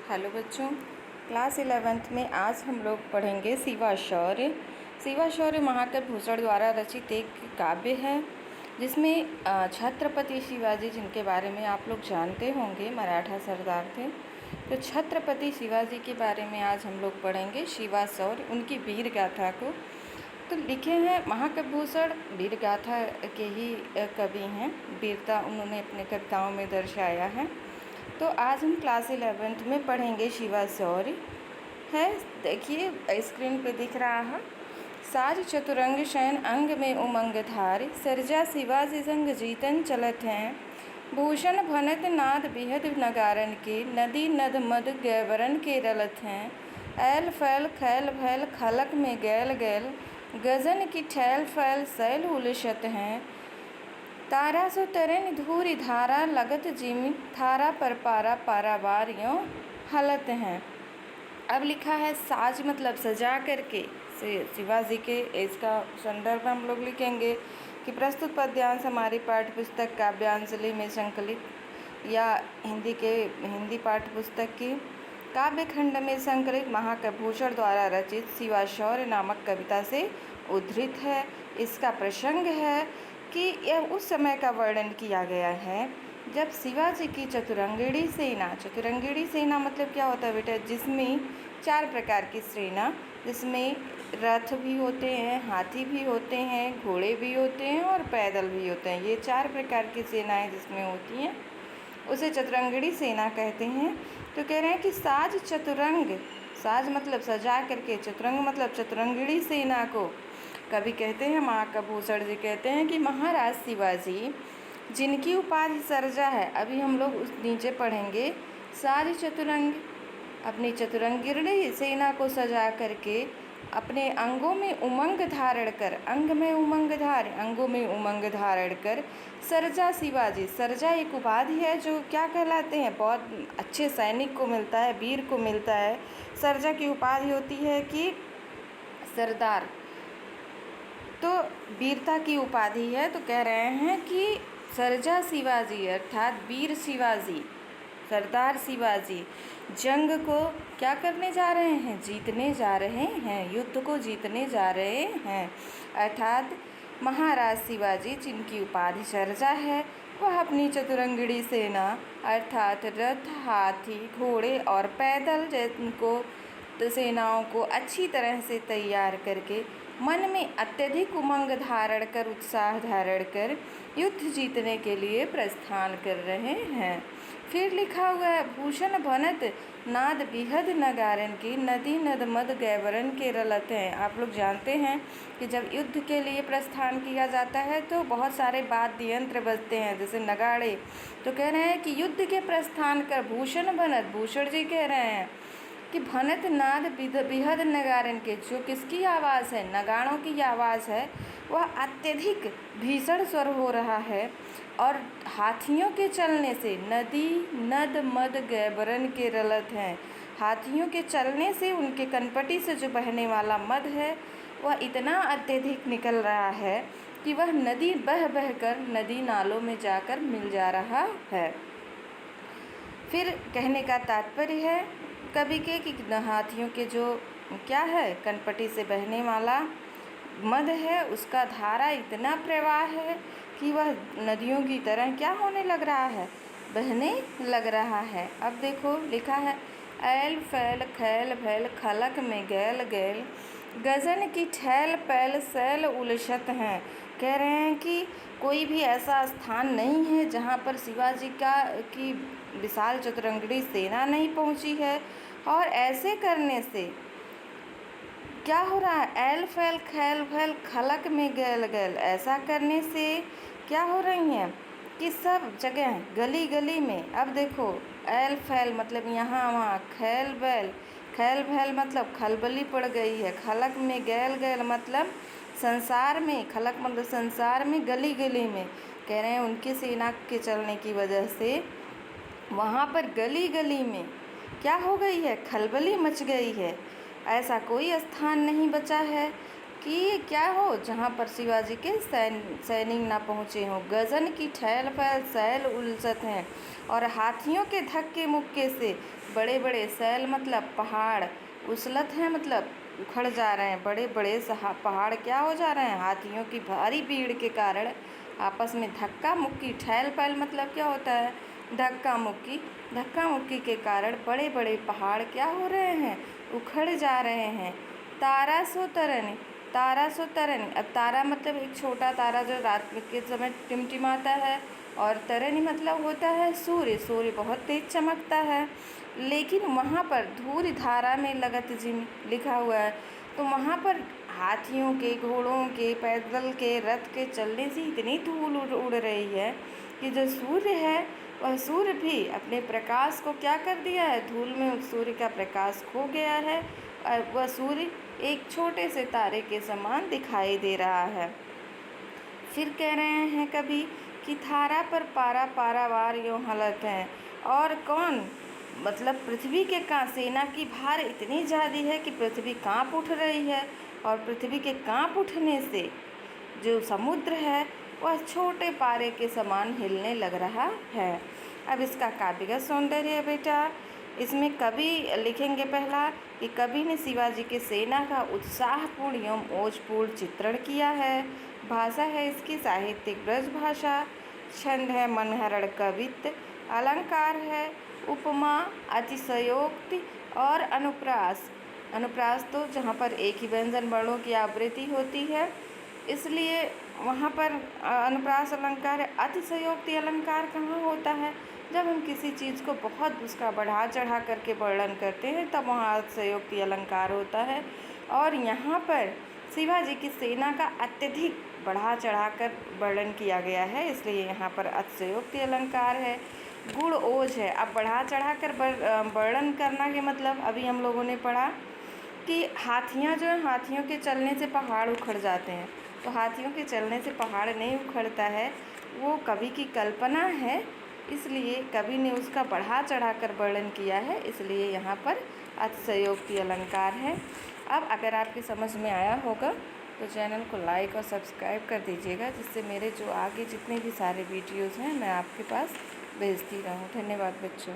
Hello बच्चों, class 11th में आज हम लोग पढ़ेंगे शिवा शौर्य। शिवा शौर्य महाकवि भूषण द्वारा रचित एक काव्य है जिसमें छत्रपति शिवाजी, जिनके बारे में आप लोग जानते होंगे, मराठा सरदार थे। तो छत्रपति शिवाजी के बारे में आज हम लोग पढ़ेंगे, शिवा शौर्य, उनकी वीर गाथा को। तो लिखे हैं महाकवि भूषण, वीर गाथा के ही कवि हैं। वीरता उन्होंने अपने कविताओं में दर्शाया है। तो आज हम क्लास 11th में पढ़ेंगे शिवा शौर्य है। देखिए स्क्रीन पे दिख रहा है। साज चतुरंग शयन अंग में उमंग धार, सरजा शिवाजी संग जीतन चलत हैं। भूषण भनत नाद बिहद नगारन के, नदी नद मद गैवरन के रलत हैं। ऐल फैल खैल भैल खलक में गैल गैल, गजन की ठैल फैल सैल उलशत हैं। तारा सो तरन धूरी धारा लगत जिमी, थारा पर पारा पारावार यों हलत हैं। अब लिखा है साज मतलब सजा करके। शिवाजी के इसका संदर्भ हम लोग लिखेंगे कि प्रस्तुत पद्यांश हमारी पाठ्य पुस्तक काव्यांजलि में संकलित या हिंदी पाठ्य पुस्तक की काव्य खंड में संकलित महाकवि भूषण द्वारा रचित शिवा शौर्य नामक कविता से उद्धृत है। इसका प्रसंग है कि यह उस समय का वर्णन किया गया है जब शिवाजी की चतुरंगिणी सेना मतलब क्या होता है बेटा, जिसमें 4 प्रकार की सेना, जिसमें रथ भी होते हैं, हाथी भी होते हैं, घोड़े भी होते हैं और पैदल भी होते हैं। ये 4 प्रकार की सेनाएं जिसमें होती हैं उसे चतुरंगिणी सेना कहते हैं। तो कह रहे हैं कि साज चतुरंग, साज मतलब सजा करके, चतुरंग मतलब चतुरंगिणी सेना को कवि कहते हैं, महाकवि भूषण जी कहते हैं कि महाराज शिवाजी, जिनकी उपाधि सरजा है, अभी हम लोग उस नीचे पढ़ेंगे, साज चतुरंग, अपनी चतुरंगिणी सेना को सजा करके अपने अंगों में उमंग धारण कर, अंगों में उमंग धारण कर सरजा शिवाजी, सरजा एक उपाधि है जो क्या कहलाते हैं, बहुत अच्छे सैनिक को मिलता है, वीर को मिलता है। सरजा की उपाधि होती है कि सरदार, तो वीरता की उपाधि है। तो कह रहे हैं कि सरजा शिवाजी अर्थात वीर शिवाजी, सरदार शिवाजी जंग को क्या करने जा रहे हैं, जीतने जा रहे हैं, युद्ध को जीतने जा रहे हैं। अर्थात महाराज शिवाजी, जिनकी उपाधि सरजा है, वह अपनी चतुरंगिणी सेना अर्थात रथ, हाथी, घोड़े और पैदल जिनको सेनाओं को अच्छी तरह से तैयार करके मन में अत्यधिक उमंग धारण कर, उत्साह धारण कर युद्ध जीतने के लिए प्रस्थान कर रहे हैं। फिर लिखा हुआ है, भूषण भनत नाद बिहद नगारन की, नदी नद मद गैवरन के रलत हैं। आप लोग जानते हैं कि जब युद्ध के लिए प्रस्थान किया जाता है तो बहुत सारे वाद्य यंत्र बजते हैं, जैसे नगाड़े। तो कह रहे हैं कि युद्ध के प्रस्थान कर भूषण भनत, भूषण जी कह रहे हैं कि भनत नाद बिहद नगारन के, जो किसकी आवाज़ है, नगाड़ों की आवाज़ है, वह अत्यधिक भीषण स्वर हो रहा है। और हाथियों के चलने से नदी नद मद गैबरन के रलत हैं, हाथियों के चलने से उनके कनपटी से जो बहने वाला मद है वह इतना अत्यधिक निकल रहा है कि वह नदी बह बह कर नदी नालों में जाकर मिल जा रहा है। फिर कहने का तात्पर्य है कवि के कि हाथियों के जो क्या है, कनपटी से बहने वाला मद है, उसका धारा इतना प्रवाह है कि वह नदियों की तरह क्या होने लग रहा है, बहने लग रहा है। अब देखो लिखा है, ऐल फैल खैल भैल खलक में गैल गैल, गजन की ठैल पैल सैल उलशत हैं। कह रहे हैं कि कोई भी ऐसा स्थान नहीं है जहाँ पर शिवाजी की विशाल चतुरंगिणी सेना नहीं पहुँची है। और ऐसे करने से क्या हो रहा है, ऐल फैल खैल फैल खलक में गैल गैल, ऐसा करने से क्या हो रही हैं कि सब जगह गली गली में, अब देखो ऐल फैल मतलब यहाँ वहाँ, खैल भैल मतलब खलबली पड़ गई है, खलक में गैल गैल मतलब संसार में, खलक मतलब संसार में, गली गली में। कह रहे हैं उनकी सेना के चलने की वजह से वहाँ पर गली गली में क्या हो गई है, खलबली मच गई है। ऐसा कोई स्थान नहीं बचा है कि क्या हो जहाँ पर शिवाजी के सैनिक ना पहुँचे हों। गजन की ठहल फैल सैल उलझत हैं और हाथियों के धक्के मुक्के से बड़े बड़े सैल मतलब पहाड़ उछलत हैं, मतलब उखड़ जा रहे हैं। बड़े बड़े पहाड़ क्या हो जा रहे हैं, हाथियों की भारी भीड़ के कारण आपस में धक्का मुक्की। ठहल फैल मतलब क्या होता है, धक्का मुक्की के कारण बड़े बड़े पहाड़ क्या हो रहे हैं, उखड़ जा रहे हैं। तारा सो तरनी, अब तारा मतलब एक छोटा तारा जो रात के समय टिमटिमाता है, और तरनी मतलब होता है सूर्य बहुत तेज चमकता है। लेकिन वहाँ पर धूल धारा में लगत जिमी लिखा हुआ है, तो वहाँ पर हाथियों के, घोड़ों के, पैदल के, रथ के चलने से इतनी धूल उड़ रही है कि जो सूर्य है वह सूर्य भी अपने प्रकाश को क्या कर दिया है, धूल में उस सूर्य का प्रकाश खो गया है और वह सूर्य एक छोटे से तारे के समान दिखाई दे रहा है। फिर कह रहे हैं कभी कि थारा पर पारा पारावार यूँ हलत है, और कौन, मतलब पृथ्वी के सेना की भार इतनी ज़्यादा है कि पृथ्वी कांप उठ रही है, और पृथ्वी के कांप उठने से जो समुद्र है वह छोटे पारे के समान हिलने लग रहा है। अब इसका काव्यगत सौंदर्य है बेटा, इसमें कवि लिखेंगे पहला कि कवि ने शिवाजी के सेना का उत्साहपूर्ण एवं ओजपूर्ण चित्रण किया है। भाषा है इसकी साहित्यिक ब्रज भाषा, छंद है मनहरण कवित्व, अलंकार है उपमा, अतिशयोक्ति और अनुप्रास तो जहाँ पर एक ही व्यंजन वर्णों की आवृत्ति होती है, इसलिए वहाँ पर अनुप्रास अलंकार है। अतिशयोक्ति अलंकार कहाँ होता है, जब हम किसी चीज़ को बहुत उसका बढ़ा चढ़ा करके वर्णन करते हैं तब वहाँ अतिशयोक्ति अलंकार होता है। और यहाँ पर शिवाजी की सेना का अत्यधिक बढ़ा चढ़ा कर वर्णन किया गया है, इसलिए यहाँ पर अतिशयोक्ति अलंकार है। गुण ओज है, अब बढ़ा चढ़ा कर वर्णन करना के मतलब अभी हम लोगों ने पढ़ा कि हाथियाँ जो हैं, हाथियों के चलने से पहाड़ उखड़ जाते हैं, तो हाथियों के चलने से पहाड़ नहीं उखड़ता है, वो कवि की कल्पना है, इसलिए कवि ने उसका बढ़ा चढ़ा कर वर्णन किया है, इसलिए यहाँ पर अतिशयोक्ति अलंकार है। अब अगर आपकी समझ में आया होगा तो चैनल को लाइक और सब्सक्राइब कर दीजिएगा, जिससे मेरे जो आगे जितने भी सारे वीडियोज़ हैं मैं आपके पास भेजती रहूँ। धन्यवाद बच्चों।